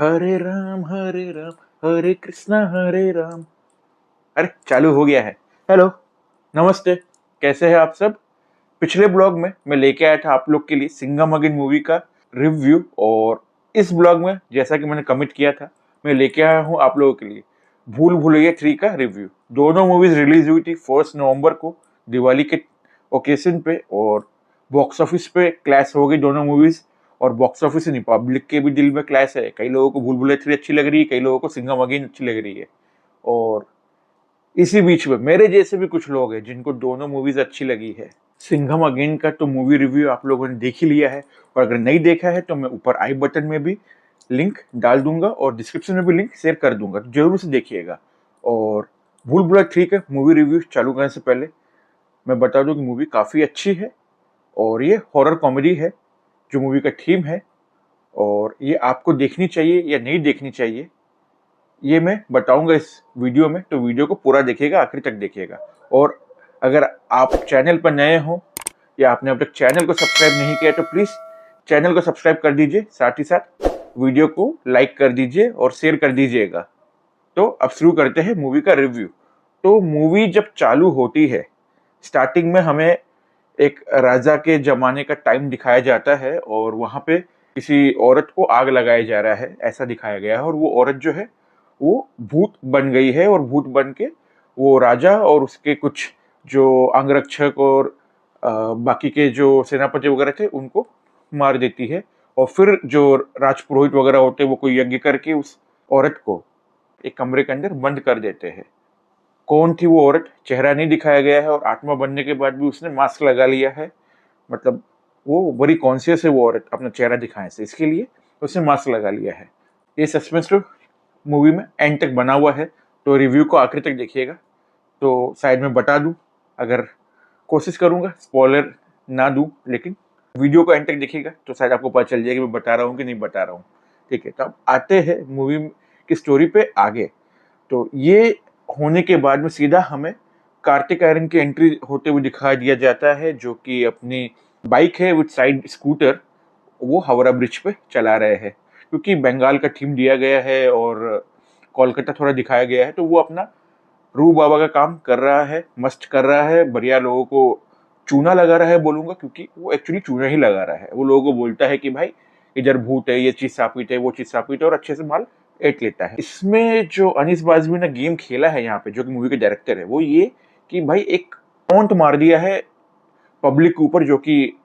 हरे राम हरे कृष्णा हरे राम। अरे चालू हो गया है। हेलो, नमस्ते, कैसे हैं आप सब। पिछले ब्लॉग में मैं लेके आया था आप लोग के लिए सिंघम अगेन मूवी का रिव्यू, और इस ब्लॉग में जैसा कि मैंने कमिट किया था मैं लेके आया हूँ आप लोगों के लिए भूल भुलैया 3 का रिव्यू। दोनों मूवीज रिलीज हुई थी 1 नवंबर को दिवाली के ओकेजन पे, और बॉक्स ऑफिस पे क्लैश हो गई दोनों मूवीज। और बॉक्स ऑफिस नहीं, पब्लिक के भी दिल में क्लैश है। कई लोगों को भूल भुलैया 3 अच्छी लग रही है, कई लोगों को सिंघम अगेन अच्छी लग रही है। और इसी बीच में मेरे जैसे भी कुछ लोग हैं जिनको दोनों मूवीज अच्छी लगी है। सिंघम अगेन का तो मूवी रिव्यू आप लोगों ने देख ही लिया है, और अगर नहीं देखा है तो मैं ऊपर आई बटन में भी लिंक डाल दूंगा और डिस्क्रिप्शन में भी लिंक शेयर कर दूंगा, तो जरूर से देखिएगा। और भूल भुलैया 3 का मूवी रिव्यू चालू करने से पहले मैं बता दूं कि मूवी काफ़ी अच्छी है, और ये हॉरर कॉमेडी है जो मूवी का थीम है। और ये आपको देखनी चाहिए या नहीं देखनी चाहिए ये मैं बताऊंगा इस वीडियो में, तो वीडियो को पूरा देखिएगा, आखिर तक देखिएगा। और अगर आप चैनल पर नए हो या आपने अब तक चैनल को सब्सक्राइब नहीं किया तो प्लीज़ चैनल को सब्सक्राइब कर दीजिए, साथ ही साथ वीडियो को लाइक कर दीजिए और शेयर कर दीजिएगा। तो अब शुरू करते हैं मूवी का रिव्यू। तो मूवी जब चालू होती है स्टार्टिंग में हमें एक राजा के जमाने का टाइम दिखाया जाता है, और वहां पे किसी औरत को आग लगाया जा रहा है ऐसा दिखाया गया है। और वो औरत जो है वो भूत बन गई है, और भूत बन के वो राजा और उसके कुछ जो अंगरक्षक और बाकी के जो सेनापति वगैरह थे उनको मार देती है। और फिर जो राजपुरोहित वगैरह होते हैं वो कोई यज्ञ करके उस औरत को एक कमरे के अंदर बंद कर देते हैं। कौन थी वो औरत चेहरा नहीं दिखाया गया है, और आत्मा बनने के बाद भी उसने मास्क लगा लिया है। मतलब वो बड़ी कॉन्शियस है वो औरत अपना चेहरा दिखाने से, इसके लिए उसने मास्क लगा लिया है। ये सस्पेंस तो मूवी में एंड तक बना हुआ है, तो रिव्यू को आखिर तक देखिएगा। तो शायद मैं बता दूं, अगर कोशिश करूंगा स्पॉइलर ना दूं, लेकिन वीडियो को एंड तक देखिएगा तो शायद आपको पता चल जाएगा मैं बता रहा हूँ कि नहीं बता रहा हूँ। ठीक है, तो अब आते हैं मूवी की स्टोरी पे आगे। तो ये होने के बाद में सीधा हमें कार्तिक आर्यन की एंट्री होते हुए दिखाई दिया जाता है, जो कि अपनी बाइक है विद साइड स्कूटर वो हावड़ा ब्रिज पे चला रहे हैं। क्योंकि बंगाल का थीम दिया गया है और कोलकाता थोड़ा दिखाया गया है, तो वो अपना रूह बाबा का काम कर रहा है, मस्त कर रहा है, बढ़िया लोगों को चूना लगा रहा है बोलूंगा, क्योंकि वो एक्चुअली चूना ही लगा रहा है। वो लोगों को बोलता है कि भाई इधर भूत है, ये चीज सापित है, वो चीज सापित है, और अच्छे से माल एट लेता है। इसमें जो अनीस बाज़मी ने गेम खेला है यहाँ पे, जो कि मूवी के डायरेक्टर है, वो ये कि भाई एक टॉन्ट मार दिया है पब्लिक के ऊपर, जो कि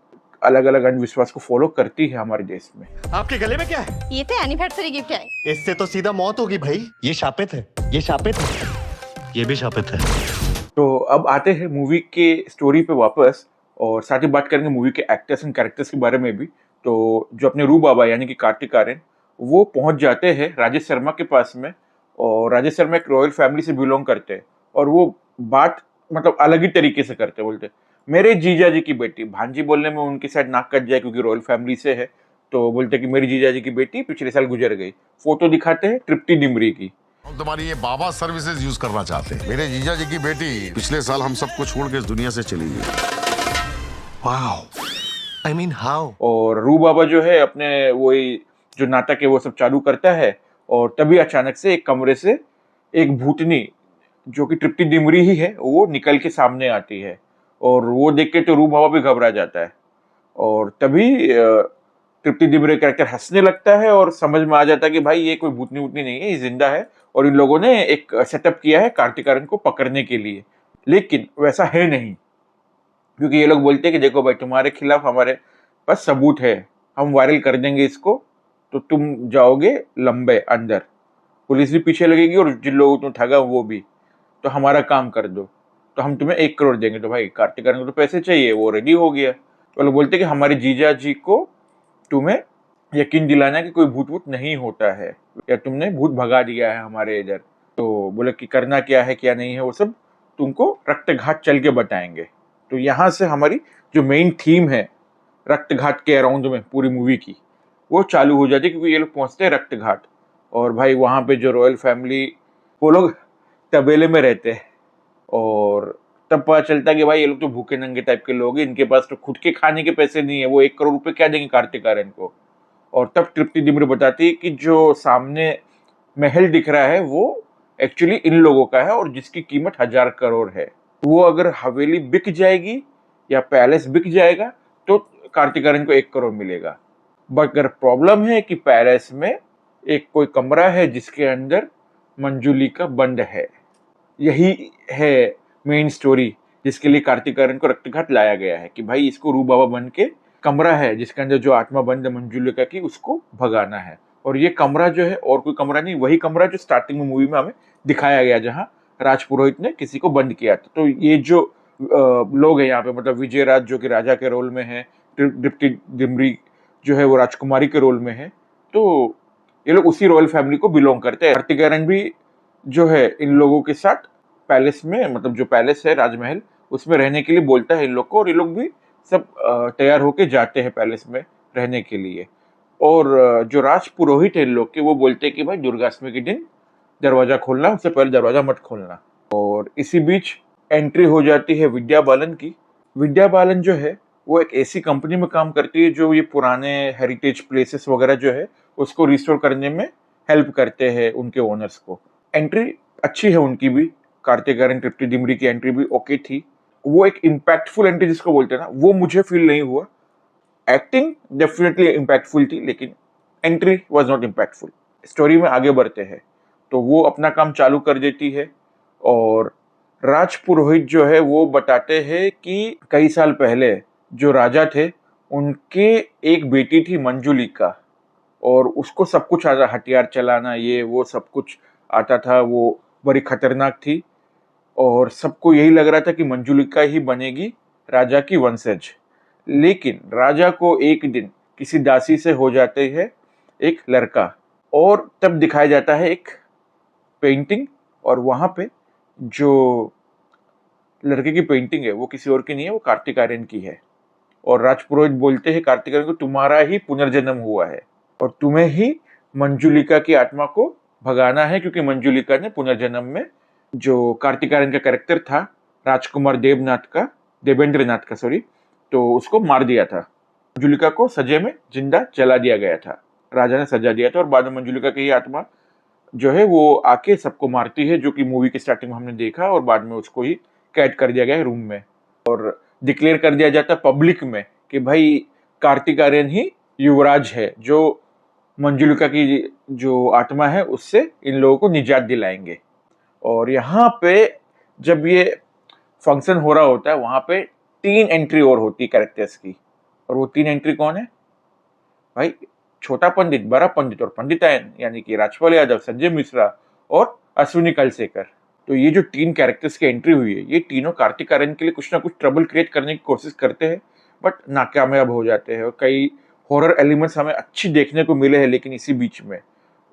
अलग अलग अंधविश्वास को फॉलो करती है हमारे देश में। आपके गले में क्या है? ये तो एनिवर्सरी गिफ्ट है। इससे तो सीधा मौत होगी भाई। ये शापित है, ये शापित है, ये भी शापित है। तो अब आते हैं मूवी के स्टोरी पे वापस, और साथ ही बात करेंगे मूवी के एक्टर्स एंड कैरेक्टर्स के बारे में भी। तो जो अपने रूह बाबा यानी कि कार्तिक आर्यन, वो पहुंच जाते हैं राजेश शर्मा के पास में। और राजेश शर्मा एक रॉयल फैमिली से बिलोंग करते हैं, और वो बात मतलब अलग ही तरीके से करते, बोलते मेरे जीजा जी की बेटी, भांजी बोलने में उनकी शायद नाक कट जाए क्योंकि रॉयल फैमिली से है, तो बोलते कि मेरी जीजा जी की बेटी पिछले साल गुजर गई। फोटो दिखाते हैं तृप्ति डिमरी की। हम तुम्हारी ये बाबा सर्विसेज यूज करना चाहते हैं। मेरे जीजा जी की बेटी पिछले साल हम सबको छोड़ के इस दुनिया से चली गई। Wow, I mean how? और रू बाबा जो है अपने वही जो नाटक है वो सब चालू करता है, और तभी अचानक से एक कमरे से एक भूतनी जो कि तृप्ति डिमरी ही है वो निकल के सामने आती है। और वो देख के तो रू बाबा भी घबरा जाता है, और तभी तृप्ति डिमरी कैरेक्टर हंसने लगता है, और समझ में आ जाता है कि भाई ये कोई भूतनी वूतनी नहीं है, ये जिंदा है, और इन लोगों ने एक सेटअप किया है कार्तिक आर्यन को पकड़ने के लिए। लेकिन वैसा है नहीं, क्योंकि ये लोग बोलते हैं कि देखो भाई तुम्हारे खिलाफ हमारे पास सबूत है, हम वायरल कर देंगे इसको, तो तुम जाओगे लंबे अंदर, पुलिस भी पीछे लगेगी और जिन लोगों को तुम ठगा वो भी, तो हमारा काम कर दो, तो हम तुम्हें 1 करोड़ देंगे। तो भाई कार्तिक आर्यन को तो पैसे चाहिए, वो रेडी हो गया। तो लोग बोलते हैं कि हमारे जीजा जी को तुम्हें यकीन दिलाना कि कोई भूत वूत नहीं होता है, या तुमने भूत भगा दिया है हमारे इधर। तो बोले कि करना क्या है क्या नहीं है वो सब तुमको रक्तघाट चल के बताएंगे। तो यहाँ से हमारी जो मेन थीम है रक्तघाट के अराउंड में पूरी मूवी की, वो चालू हो जाती है, क्योंकि ये लोग पहुंचते हैं रक्तघाट। और भाई वहाँ पे जो रॉयल फैमिली, वो लोग तबेले में रहते हैं, और तब पता चलता है कि भाई ये लोग तो भूखे नंगे टाइप के लोग हैं, इनके पास तो खुद के खाने के पैसे नहीं है, वो 1 करोड़ रुपए क्या देंगे कार्तिक आर्यन को। और तब तृप्ति डिमरी बताती है कि जो सामने महल दिख रहा है वो एक्चुअली इन लोगों का है और जिसकी कीमत 1,000 करोड़ है। वो अगर हवेली बिक जाएगी या पैलेस बिक जाएगा तो कार्तिक आर्यन को 1 करोड़ मिलेगा। बट अगर प्रॉब्लम है कि पैलेस में एक कोई कमरा है जिसके अंदर मंजुलिका बंद है, यही है मेन स्टोरी जिसके लिए कार्तिक आर्यन को रक्तघाट लाया गया है कि भाई इसको रूह बाबा बन के कमरा है जिसके अंदर जो आत्मा बंद है मंजुलिका की उसको भगाना है। और ये कमरा जो है और कोई कमरा नहीं, वही कमरा जो स्टार्टिंग में मूवी में हमें दिखाया गया जहां राज पुरोहित ने किसी को बंद किया था। तो ये जो लोग हैं यहाँ पे, मतलब विजय राज जो कि राजा के रोल में है, तृप्ति डिमरी जो है वो राजकुमारी के रोल में है, तो ये लोग उसी रॉयल फैमिली को बिलोंग करते हैं। कार्तिक आर्यन भी जो है इन लोगों के साथ पैलेस में, मतलब जो पैलेस है राजमहल उसमें रहने के लिए बोलता है इन लोग को, और ये लोग भी सब तैयार होके जाते हैं पैलेस में रहने के लिए। और जो राज पुरोहित है इन लोग के, वो बोलते हैं कि भाई दुर्गाष्टमी के दिन दरवाजा खोलना, उससे पहले दरवाजा मत खोलना। और इसी बीच एंट्री हो जाती है विद्या बालन की। विद्या बालन जो है वो एक ऐसी कंपनी में काम करती है जो ये पुराने हेरिटेज प्लेसेस वगैरह जो है उसको रिस्टोर करने में हेल्प करते हैं उनके ओनर्स को। एंट्री अच्छी है उनकी भी, कार्तिक आर्यन तृप्ति डिमरी की एंट्री भी ओके थी। वो एक इम्पैक्टफुल एंट्री जिसको बोलते हैं ना, वो मुझे फील नहीं हुआ। एक्टिंग डेफिनेटली इम्पैक्टफुल थी लेकिन entry was not impactful. Story में आगे बढ़ते हैं तो वो अपना काम चालू कर देती है और राज पुरोहित जो है वो बताते हैं कि कई साल पहले जो राजा थे उनके एक बेटी थी मंजुलिका, और उसको सब कुछ आता, हथियार चलाना ये वो सब कुछ आता था, वो बड़ी खतरनाक थी और सबको यही लग रहा था कि मंजुलिका ही बनेगी राजा की वंशज। लेकिन राजा को एक दिन किसी दासी से हो जाते है एक लड़का, और तब दिखाया जाता है एक पेंटिंग, और वहां पे जो लड़के की पेंटिंग है वो किसी और की नहीं है, वो कार्तिक आर्यन की है। और राज पुरोहित बोलते हैं कार्तिक आर्यन को, तुम्हारा ही पुनर्जन्म हुआ है और तुम्हें ही मंजुलिका की आत्मा को भगाना है, क्योंकि मंजुलिका ने पुनर्जन्म में जो कार्तिक आर्यन का कैरेक्टर था राजकुमार देवेंद्र नाथ का सॉरी, तो उसको मार दिया था। मंजुलिका को सजे में जिंदा जला दिया गया था, राजा ने सजा दिया था, और बाद में मंजुलिका की आत्मा जो है वो आके सबको मारती है, जो कि मूवी के स्टार्टिंग में हमने देखा, और बाद में उसको ही कैद कर दिया गया रूम में और डिक्लेयर कर दिया जाता पब्लिक में कि भाई कार्तिक आर्यन ही युवराज है जो मंजुलिका की जो आत्मा है उससे इन लोगों को निजात दिलाएंगे। और यहाँ पे जब ये फंक्शन हो रहा होता है वहां पे 3 एंट्री और होती है कैरेक्टर्स की, और वो 3 एंट्री कौन है भाई? छोटा पंडित, बड़ा पंडित और पंडितायन, यानी कि राजपाल यादव, संजय मिश्रा और अश्विनी कलसेकर। तो ये जो 3 कैरेक्टर्स की एंट्री हुई है, ये तीनों कार्तिक आर्यन के लिए कुछ ना कुछ ट्रबल क्रिएट करने की कोशिश करते हैं बट नाकामयाब हो जाते हैं, और कई हॉरर एलिमेंट्स हमें अच्छी देखने को मिले हैं लेकिन इसी बीच में।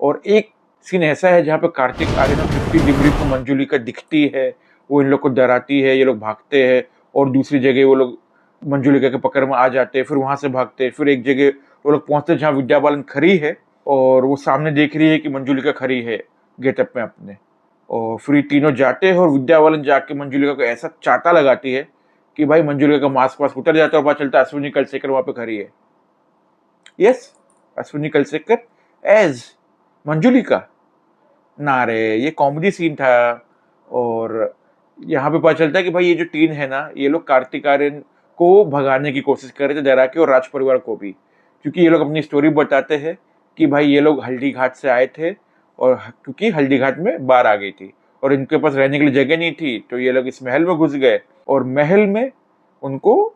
और एक सीन ऐसा है जहाँ पे कार्तिक आर्यन और तृप्ति डिमरी को मंजुलिका दिखती है, वो इन लोग को डराती है, ये लोग भागते हैं, और दूसरी जगह वो लोग मंजुलिका के पकड़ में आ जाते हैं, फिर वहां से भागते हैं, फिर एक जगह वो लोग पहुंचते हैं जहाँ विद्या बालन खड़ी है और वो सामने देख रही है कि मंजुलिका खड़ी है गेटअप में अपने, और फिर तीनों जाते हैं और विद्या बालन जाके मंजुलिका को ऐसा चाटा लगाती है कि भाई मंजुलिका का मास्क उतर जाता है और पता चलता है अश्विनी कलसेकर वहां पे खड़ी है। Yes, Ashwini Kalsekar as Manjulika. ना रे, ये कॉमेडी सीन था। और यहाँ पे पता चलता है कि भाई ये जो 3 है ना, ये लोग कार्तिक आर्यन को भगाने की कोशिश कर रहे थे डरा के, और राज परिवार को भी, क्योंकि ये लोग अपनी स्टोरी बताते हैं कि भाई ये लोग हल्दी घाट से आए थे, और क्योंकि हल्दी घाट में बाढ़ आ गई थी और इनके पास रहने के लिए जगह नहीं थी, तो ये लोग इस महल में घुस गए, और महल में उनको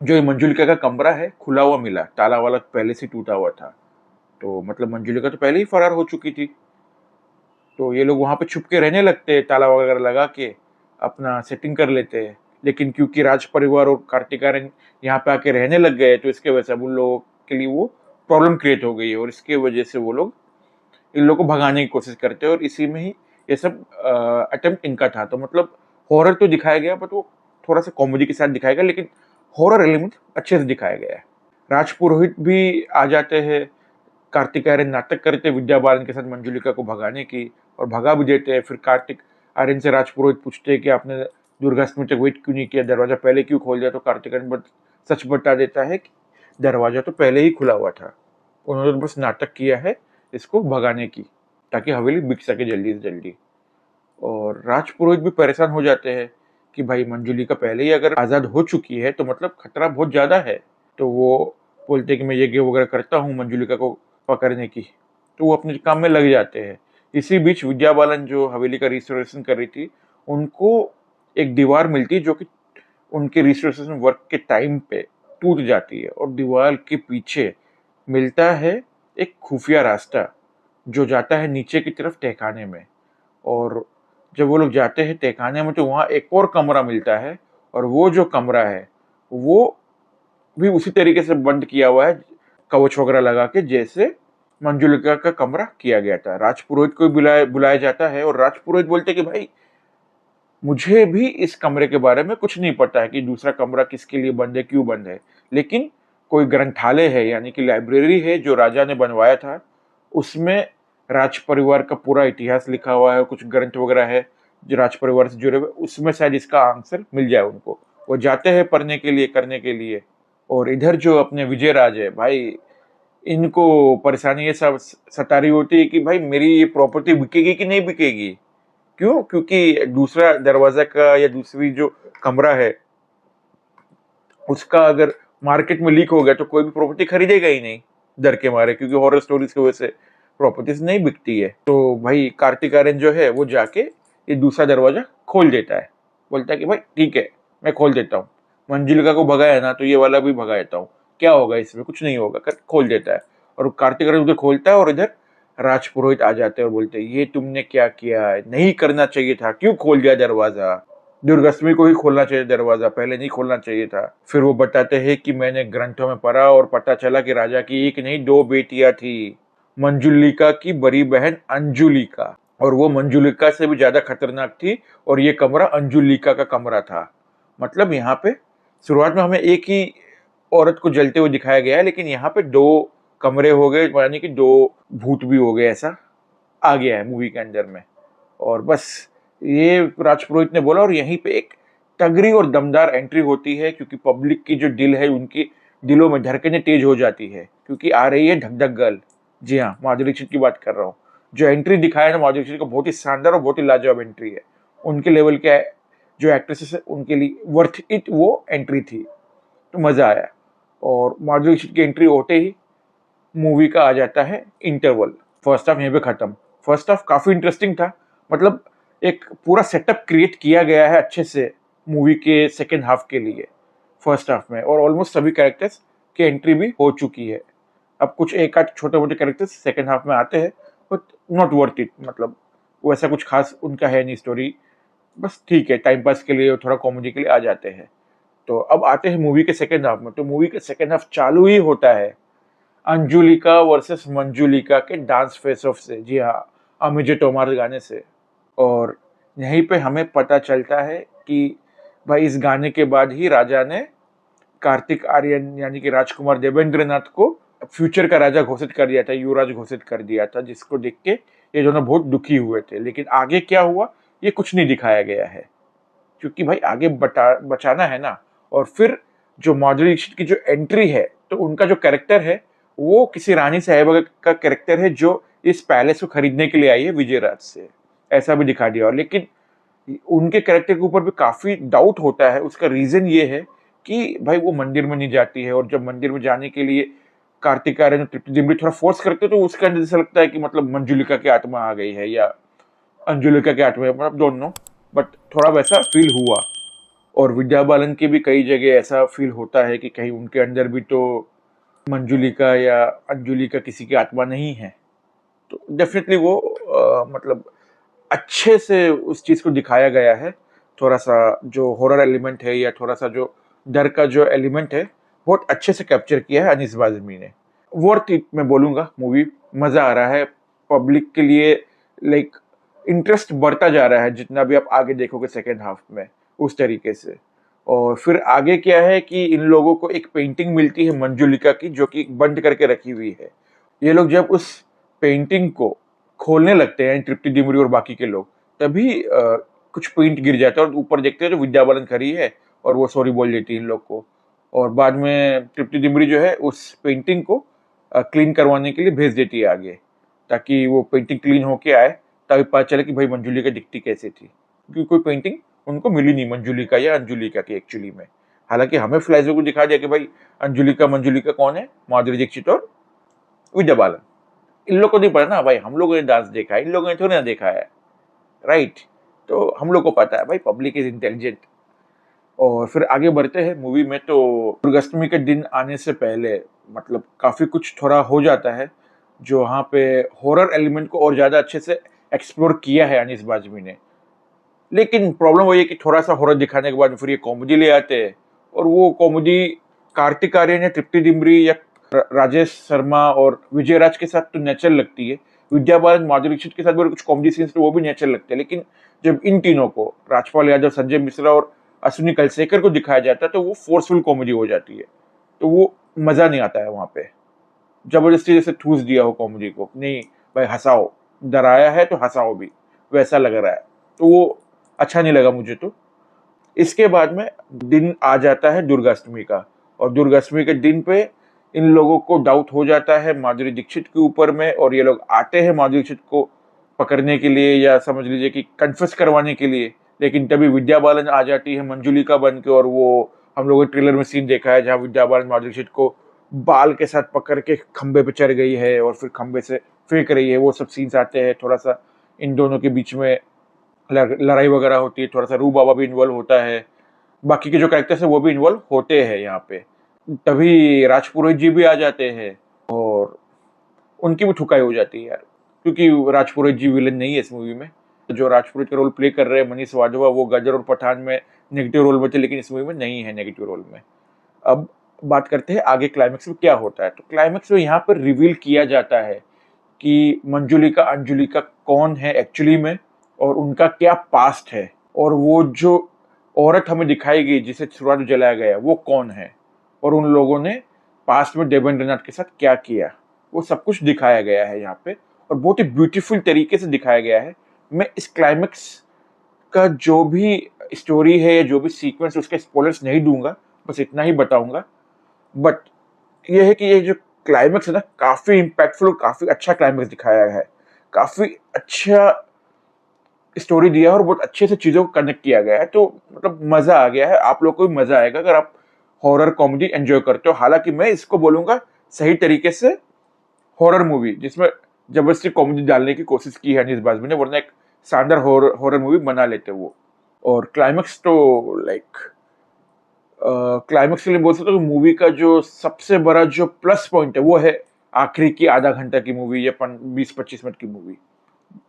जो मंजुलिका का कमरा है खुला हुआ मिला, ताला वाला पहले से टूटा हुआ था, तो मतलब मंजुलिका तो पहले ही फरार हो चुकी थी। तो ये लोग वहां पे छुप के रहने लगते हैं, ताला वगैरह लगा के अपना सेटिंग कर लेते हैं। लेकिन क्योंकि राज परिवार और कार्तिक आर्यन यहाँ पे आके रहने लग गए, तो इसके वजह से अब उन लोगों के लिए वो प्रॉब्लम क्रिएट हो गई है, और इसके वजह से वो लोग इन लोगों को भगाने की कोशिश करते हैं, और इसी में ही ये सब अटेम्प्ट इनका था। तो मतलब हॉरर तो दिखाया गया बट वो थोड़ा सा कॉमेडी के साथ दिखाया गया, लेकिन हॉरर एलिमेंट अच्छे से दिखाया गया है। राज पुरोहित भी आ जाते हैं, कार्तिक आर्यन नाटक करते हैं विद्या बालन के साथ मंजुलिका को भगाने की, और भगा भी देते हैं। फिर कार्तिक आर्यन से राज पुरोहित पूछते हैं कि आपने दुर्गाष्टमी तक वेट क्यों नहीं किया, दरवाजा पहले क्यों खोल दिया? तो कार्तिक आर्यन सच बता देता है कि दरवाजा तो पहले ही खुला हुआ था, उन्होंने बस नाटक किया है इसको भगाने की, ताकि हवेली बिक सके जल्दी से जल्दी। और राज पुरोहित भी परेशान हो जाते हैं कि भाई मंजुलिका पहले ही अगर आज़ाद हो चुकी है तो मतलब खतरा बहुत ज़्यादा है। तो वो बोलते हैं कि मैं यज्ञ वगैरह करता हूँ मंजुलिका को पकड़ने की, तो वो अपने काम में लग जाते हैं। इसी बीच विद्या बालन जो हवेली का रिस्टोरेशन कर रही थी, उनको एक दीवार मिलती है जो कि उनके रिस्टोरेशन वर्क के टाइम पे टूट जाती है, और दीवार के पीछे मिलता है एक खुफिया रास्ता जो जाता है नीचे की तरफ तहखाने में। और जब वो लोग जाते हैं तहखाने में तो वहाँ एक और कमरा मिलता है, और वो जो कमरा है वो भी उसी तरीके से बंद किया हुआ है, कवच वगैरह लगा के, जैसे मंजुलिका का कमरा किया गया था। राजपुरोहित को भी बुलाया बुलाया जाता है, और राजपुरोहित बोलते कि भाई मुझे भी इस कमरे के बारे में कुछ नहीं पता है कि दूसरा कमरा किसके लिए बंद है, क्यों बंद है, लेकिन कोई ग्रंथालय है यानी कि लाइब्रेरी है जो राजा ने बनवाया था, उसमें राज परिवार का पूरा इतिहास लिखा हुआ है, कुछ ग्रंथ वगैरह है जो राज परिवार से जुड़े हुए, उसमें शायद इसका आंसर मिल जाए उनको। वो जाते हैं पढ़ने के लिए, करने के लिए। और इधर जो अपने विजय राज है भाई, इनको परेशानी ये सब सता रही होती है कि भाई मेरी ये प्रॉपर्टी बिकेगी कि नहीं बिकेगी। क्यों? क्योंकि दूसरा दरवाजा का या दूसरी जो कमरा है उसका अगर मार्केट में लीक हो गया तो कोई भी प्रॉपर्टी खरीदेगा ही नहीं डर के मारे, क्योंकि हॉरर स्टोरीज की वजह से प्रॉपर्टीज नहीं बिकती है। तो भाई कार्तिक आर्यन जो है वो जाके ये दूसरा दरवाजा खोल देता है, बोलता है कि भाई ठीक है मैं खोल देता हूँ, मंजुलिका को भगाया ना तो ये वाला भी भगा देता हूँ, क्या होगा इसमें, कुछ नहीं होगा, कर खोल देता है। और कार्तिक आर्यन उधर खोलता है और इधर राज पुरोहित आ जाते हैं और बोलते हैं ये तुमने क्या किया है, नहीं करना चाहिए था, क्यों खोल दिया दरवाजा, दुर्गाष्टमी को ही खोलना चाहिए दरवाजा, पहले नहीं खोलना चाहिए था। फिर वो बताते हैं कि मैंने ग्रंथों में पढ़ा और पता चला कि राजा की एक नहीं दो बेटियां थी, मंजुलिका की बड़ी बहन अंजुलिका, और वो मंजुलिका से भी ज्यादा खतरनाक थी, और ये कमरा अंजुलिका का कमरा था। मतलब यहाँ पे शुरुआत में हमें एक ही औरत को जलते हुए दिखाया गया है, लेकिन यहाँ पे दो कमरे हो गए, यानी कि दो भूत भी हो गए, ऐसा आ गया है मूवी के अंदर में। और बस ये राजपुरोहित ने बोला, और यहीं पे एक तगड़ी और दमदार एंट्री होती है, क्योंकि पब्लिक की जो दिल है उनकी दिलों में धड़कनें तेज हो जाती है, क्योंकि आ रही है धक धक गर्ल। जी हाँ, माधुरी दीक्षित की बात कर रहा हूँ। जो एंट्री दिखाया है ना माधुरी दीक्षित को, बहुत ही शानदार और बहुत ही लाजवाब एंट्री है। उनके लेवल के जो एक्ट्रेसेस है उनके लिए वर्थ इट वो एंट्री थी, तो मजा आया। और माधुरी दीक्षित की एंट्री होते ही मूवी का आ जाता है इंटरवल, फर्स्ट हाफ यहीं पे खत्म। फर्स्ट हाफ काफी इंटरेस्टिंग था, मतलब एक पूरा सेटअप क्रिएट किया गया है अच्छे से मूवी के सेकेंड हाफ के लिए फर्स्ट हाफ में, और ऑलमोस्ट सभी कैरेक्टर्स की एंट्री भी हो चुकी है। अब कुछ एक आध छोटे मोटे कैरेक्टर्स सेकेंड हाफ में आते हैं, बट नॉट वर्थ इट, मतलब वैसा कुछ खास उनका है नहीं स्टोरी, बस ठीक है टाइम पास के लिए और थोड़ा कॉमेडी के लिए आ जाते हैं। तो अब आते हैं मूवी के सेकेंड हाफ में। तो मूवी के सेकेंड हाफ चालू ही होता है अंजुलिका वर्सेस मंजुलिका के डांस फेस ऑफ से, जी हाँ, अमिजे तोमार गाने से। और यहीं पे हमें पता चलता है कि भाई इस गाने के बाद ही राजा ने कार्तिक आर्यन यानी कि राजकुमार देवेंद्रनाथ को फ्यूचर का राजा घोषित कर दिया था, युवराज घोषित कर दिया था, जिसको देख के ये दोनों बहुत दुखी हुए थे। लेकिन आगे क्या हुआ ये कुछ नहीं दिखाया गया है, क्योंकि भाई आगे बचाना है ना। और फिर जो माधुरी दीक्षित की जो एंट्री है, तो उनका जो कैरेक्टर है वो किसी रानी साहिबा का कैरेक्टर है जो इस पैलेस को खरीदने के लिए आई है विजय राज से, ऐसा भी दिखा दिया। और लेकिन उनके कैरेक्टर के ऊपर भी काफी डाउट होता है। उसका रीजन ये है कि भाई वो मंदिर में नहीं जाती है, और जब मंदिर में जाने के लिए कार्तिक आर्यन और तृप्ति डिम्पी थोड़ा फोर्स करते तो उसके अंदर ऐसा लगता है कि मतलब मंजुलिका की आत्मा आ गई है या अंजुलिका की आत्मा, मतलब डोंट नो, बट थोड़ा वैसा फील हुआ। और विद्या बालन की भी कई जगह ऐसा फील होता है कि कहीं उनके अंदर भी तो मंजुलिका या अंजुलिका किसी की आत्मा नहीं है। तो डेफिनेटली वो मतलब अच्छे से उस चीज को दिखाया गया है। थोड़ा सा जो हॉरर एलिमेंट है या थोड़ा सा जो डर का जो एलिमेंट है बहुत अच्छे से कैप्चर किया है अनीस बाज़मी ने। वर्थ इट मैं बोलूँगा मूवी, मज़ा आ रहा है पब्लिक के लिए, लाइक इंटरेस्ट बढ़ता जा रहा है जितना भी आप आगे देखोगे सेकेंड हाफ में उस तरीके से। और फिर आगे क्या है कि इन लोगों को एक पेंटिंग मिलती है मंजुलिका की जो कि बंद करके रखी हुई है। ये लोग जब उस पेंटिंग को खोलने लगते हैं तृप्ति डिमरी और बाकी के लोग, तभी कुछ पेंट गिर जाता है और ऊपर देखते हैं तो विद्या बालन खड़ी है और वो सॉरी बोल देती है इन लोग को। और बाद में तृप्ति डिमरी जो है उस पेंटिंग को क्लीन करवाने के लिए भेज देती है आगे, ताकि वो पेंटिंग क्लीन होके आए, तभी पता चले कि भाई मंजुलिका दिखती कैसे थी, क्योंकि कोई पेंटिंग उनको मिली नहीं मंजुलिका या अंजुलिका की एक्चुअली में। हालांकि हमें फ्लैशबैक को दिखा दिया कि भाई अंजुलिका मंजुलिका कौन है, माधुरी दीक्षित और विद्या बालन। इन लोग को नहीं पता ना भाई, हम लोगों ने डांस देखा है, इन लोगों ने थोड़ी ना देखा है, राइट। तो हम लोग को पता है भाई, पब्लिक इज इंटेलिजेंट। और फिर आगे बढ़ते हैं मूवी में। तो दुर्गाष्टमी के दिन आने से पहले मतलब काफी कुछ थोड़ा हो जाता है, जो वहाँ पे हॉरर एलिमेंट को और ज्यादा अच्छे से एक्सप्लोर किया है अनीस बाजमी ने। लेकिन प्रॉब्लम वही है कि थोड़ा सा हॉरर दिखाने के बाद फिर ये कॉमेडी ले आते हैं, और वो कॉमेडी कार्तिक आर्यन या तृप्ति डिमरी या राजेश शर्मा और विजय राज के साथ तो नेचुरल लगती है, विद्या बालन माधुरी दीक्षित के साथ भी कुछ कॉमेडी सीन्स तो वो भी नेचुरल लगते हैं। लेकिन जब इन तीनों को, राजपाल यादव, संजय मिश्रा और अश्विनी कलसेकर को दिखाया जाता है, तो वो फोर्सफुल कॉमेडी हो जाती है, तो वो मजा नहीं आता है। वहां पे जबरदस्ती जैसे ठूस दिया हो कॉमेडी को, नहीं भाई हंसाओ, डराया है तो हंसाओ भी, वैसा लग रहा है, तो वो अच्छा नहीं लगा मुझे। तो इसके बाद में दिन आ जाता है दुर्गाष्टमी का, और दुर्गाष्टमी के दिन पे इन लोगों को डाउट हो जाता है माधुरी दीक्षित के ऊपर में, और ये लोग आते हैं माधुरी दीक्षित को पकड़ने के लिए, या समझ लीजिए कि कन्फेस करवाने के लिए। लेकिन तभी विद्या बालन आ जाती है मंजुलिका बन के, और वो हम लोगों ने ट्रेलर में सीन देखा है जहाँ विद्या बालन माधुरी दीक्षित को बाल के साथ पकड़ के खंबे पे चढ़ गई है और फिर खंबे से फेंक रही है। वो सब सीन्स आते हैं, थोड़ा सा इन दोनों के बीच में लड़ाई वगैरह होती है, थोड़ा सा रू बाबा भी इन्वॉल्व होता है, बाकी के जो कैरेक्टर्स है वो भी इन्वॉल्व होते हैं यहाँ पे। तभी राजपुरोहित जी भी आ जाते हैं, और उनकी भी ठुकाई हो जाती है यार, क्योंकि राजपुरोहित जी विलन नहीं है इस मूवी में। जो राजपुरोहित का रोल प्ले कर रहे हैं मनीष वाधवा, वो गदर और पठान में नेगेटिव रोल में थे, लेकिन इस मूवी में नहीं है नेगेटिव रोल में। अब बात करते हैं आगे क्लाइमेक्स में क्या होता है। तो क्लाइमेक्स में यहाँ पर रिवील किया जाता है कि मंजुलिका अंजुलिका कौन है एक्चुअली में, और उनका क्या पास्ट है, और वो जो औरत हमें दिखाई गई जिसे शुरुआत में जलाया गया वो कौन है, और उन लोगों ने पास्ट में देवेंद्रनाथ के साथ क्या किया, वो सब कुछ दिखाया गया है यहाँ पे, और बहुत ही ब्यूटीफुल तरीके से दिखाया गया है। मैं इस क्लाइमेक्स का जो भी स्टोरी है, जो भी सीक्वेंस, उसके स्पॉयलर्स नहीं दूंगा, बस इतना ही बताऊंगा। बट ये है कि ये जो क्लाइमेक्स है ना, काफी इम्पैक्टफुल और काफी अच्छा क्लाइमेक्स दिखाया है, काफी अच्छा स्टोरी दिया है, और बहुत अच्छे से चीजों को कनेक्ट किया गया है। तो मतलब मजा आ गया है, आप लोग को भी मजा आएगा अगर आप हॉरर कॉमेडी एंजॉय करते हो। हालांकि मैं इसको बोलूंगा सही तरीके से हॉरर मूवी, जिसमें जबरदस्ती कॉमेडी डालने की कोशिश की है अनीस बाजमी ने, वरना एक शानदार हॉरर मूवी बना लेते वो। और क्लाइमेक्स तो लाइक क्लाइमेक्स के लिए बोल सकते हो, मूवी का जो सबसे बड़ा जो प्लस पॉइंट है वो है आखिरी की आधा घंटा की मूवी या 20-25 मिनट की मूवी।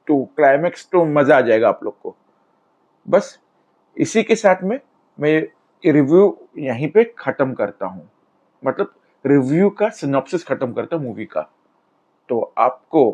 तो क्लाइमेक्स तो मजा आ जाएगा आप लोग को। बस इसी के साथ में मैं रिव्यू यहीं पे खत्म करता हूँ, मतलब रिव्यू का सिनॉप्सिस खत्म करता हूँ मूवी का। तो आपको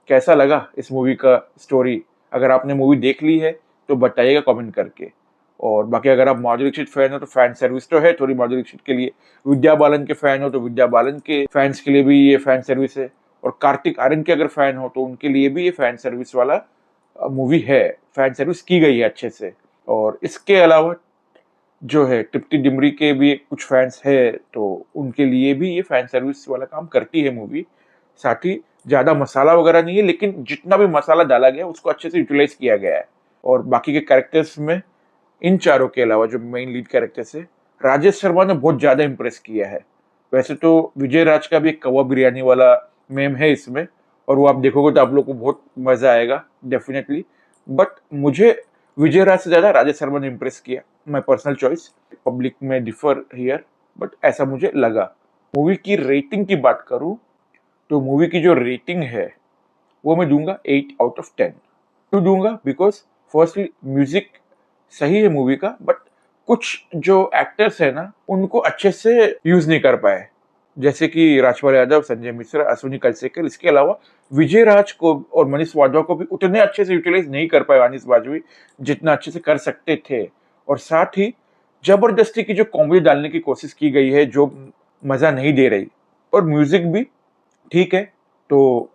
कैसा लगा इस मूवी का स्टोरी? अगर आपने मूवी देख ली है तो बताइएगा कमेंट करके। और बाकी अगर आप माधुरी दीक्षित फैन हो तो फैन सर्विस तो है थोड़ी माधुरी दीक्षित के लिए, विद्या बालन के फैन हो तो विद्या बालन के फैंस के लिए भी ये फैन सर्विस है, और कार्तिक आर्यन के अगर फैन हो तो उनके लिए भी ये फैन सर्विस वाला मूवी है, फैन सर्विस की गई है अच्छे से। और इसके अलावा जो है तृप्ति डिमरी के भी कुछ फैंस है, तो उनके लिए भी ये फैन सर्विस वाला काम करती है मूवी। साथ ही ज्यादा मसाला वगैरह नहीं है, लेकिन जितना भी मसाला डाला गया उसको अच्छे से यूटिलाइज किया गया है। और बाकी के कैरेक्टर्स में इन चारों के अलावा जो मेन लीड कैरेक्टर्स है, राजेश शर्मा ने बहुत ज्यादा इंप्रेस किया है। वैसे तो विजय राज का भी एक कवा बिरयानी वाला मेम है इसमें, और वो आप देखोगे तो आप लोग को बहुत मजा आएगा डेफिनेटली। बट मुझे विजय राज से ज्यादा राजेश शर्मा ने इंप्रेस किया, माय पर्सनल चॉइस, पब्लिक में डिफर हियर, बट ऐसा मुझे लगा। मूवी की रेटिंग की बात करूं तो मूवी की जो रेटिंग है वो मैं दूंगा 8 आउट ऑफ 10। क्यों दूंगा? बिकॉज फर्स्टली म्यूजिक सही है मूवी का, बट कुछ जो एक्टर्स है ना उनको अच्छे से यूज नहीं कर पाए, जैसे कि राजपाल यादव, संजय मिश्रा, अश्विनी कलसेकर। इसके अलावा विजय राज को और मनीष वाधवा को भी उतने अच्छे से यूटिलाइज नहीं कर पाए अनीस बाजमी, जितना अच्छे से कर सकते थे। और साथ ही जबरदस्ती की जो कॉमेडी डालने की कोशिश की गई है जो मजा नहीं दे रही, और म्यूजिक भी ठीक है। तो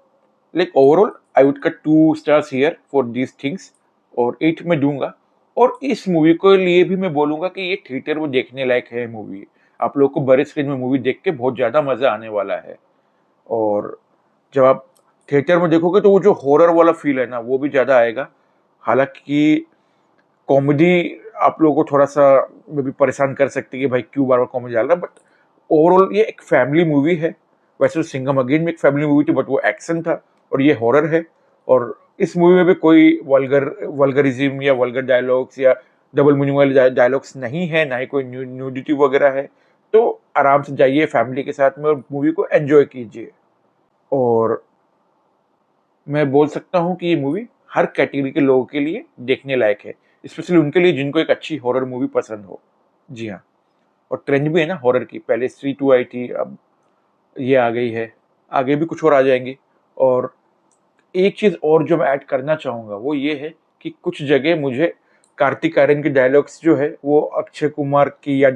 like overall I would cut 2 stars here for these things, और 8 में दूंगा। और इस मूवी के लिए भी मैं बोलूंगा कि ये थिएटर में देखने लायक है मूवी, आप लोग को बड़े स्क्रीन में मूवी देख के बहुत ज्यादा मजा आने वाला है। और जब आप थिएटर में देखोगे तो वो जो हॉरर वाला फील है ना वो भी ज़्यादा आएगा। हालांकि कॉमेडी आप लोगों को थोड़ा सा मे भी परेशान कर सकती है कि भाई क्यों बार बार कॉमेडी डाल रहा है, बट ओवरऑल ये एक फैमिली मूवी है। वैसे तो सिंघम अगेन में एक फैमिली मूवी थी, बट वो एक्शन था और ये हॉरर है। और इस मूवी में भी कोई वल्गरिज्म या वल्गर डायलॉग्स या डबल मीनिंग वाले डायलॉग्स नहीं है, ना ही कोई न्यूडिटी वगैरह है। तो आराम से जाइए फैमिली के साथ में और मूवी को एंजॉय कीजिए। और मैं बोल सकता हूँ कि ये मूवी हर कैटेगरी के लोगों के लिए देखने लायक है, स्पेशली उनके लिए जिनको एक अच्छी हॉरर मूवी पसंद हो। जी हाँ, और ट्रेंड भी है ना हॉरर की, पहले स्त्री 2 आई थी, अब ये आ गई है, आगे भी कुछ और आ जाएंगी। और एक चीज़ और जो मैं ऐड करना चाहूँगा वो ये है कि कुछ जगह मुझे कार्तिक आर्यन के डायलॉग्स जो है वो अक्षय कुमार की याद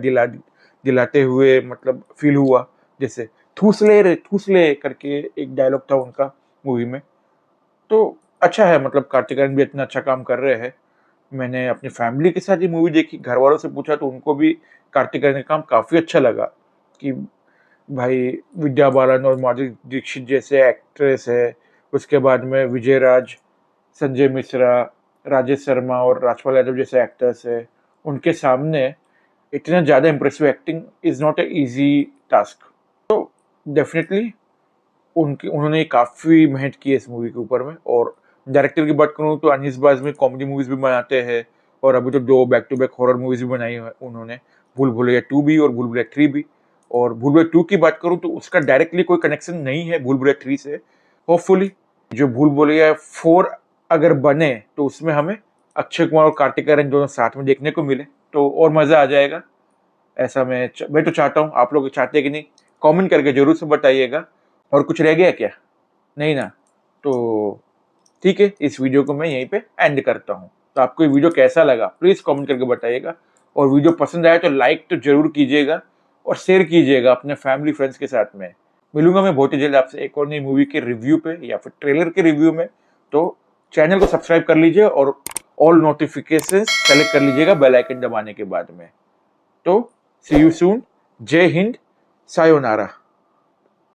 दिलाते हुए मतलब फील हुआ। जैसे ठूस ले करके एक डायलॉग था उनका मूवी में। तो अच्छा है, मतलब कार्तिक आर्यन भी इतना अच्छा काम कर रहे हैं। मैंने अपनी फैमिली के साथ ये मूवी देखी, घर वालों से पूछा तो उनको भी कार्तिक आर्यन का काम काफ़ी अच्छा लगा कि भाई विद्या बालन और माधुरी दीक्षित जैसे एक्ट्रेस है, उसके बाद में विजय राज, संजय मिश्रा, राजेश शर्मा और राजपाल यादव जैसे एक्टर्स है, उनके सामने इतना ज़्यादा impressive acting is not a easy task. तो डेफिनेटली उन्होंने काफ़ी मेहनत की है इस मूवी के ऊपर में। और डायरेक्टर की बात करूँ तो अनीस बाज़मी कॉमेडी मूवीज़ भी बनाते हैं और अभी तो 2 back to back horror movies भी बनाई है उन्होंने, भूल भुलैया 2 भी और भूल भुलैया 3 भी। और भूल भुलैया 2 की बात करूँ तो उसका डायरेक्टली कोई कनेक्शन नहीं है भूल भुलैया 3 से। होपफुली जो भूल भुलैया 4 अगर बने तो उसमें हमें अक्षय कुमार और कार्तिक आर्यन दोनों साथ में देखने को मिले तो और मज़ा आ जाएगा। ऐसा मैं तो चाहता हूँ, आप लोग चाहते हैं कि नहीं? कमेंट करके ज़रूर से बताइएगा। और कुछ रह गया क्या? नहीं ना? तो ठीक है, इस वीडियो को मैं यहीं पे एंड करता हूँ। तो आपको ये वीडियो कैसा लगा प्लीज़ कमेंट करके बताइएगा। और वीडियो पसंद आया तो लाइक तो ज़रूर कीजिएगा और शेयर कीजिएगा अपने फैमिली फ्रेंड्स के साथ में। मिलूंगा मैं बहुत ही जल्द आपसे एक और नई मूवी के रिव्यू पे या फिर ट्रेलर के रिव्यू में। तो चैनल को सब्सक्राइब कर लीजिए और ऑल नोटिफिकेशंस सेलेक्ट कर लीजिएगा बेल आइकन दबाने के बाद में। तो सी यू सून। जय हिंद, सायोनारा।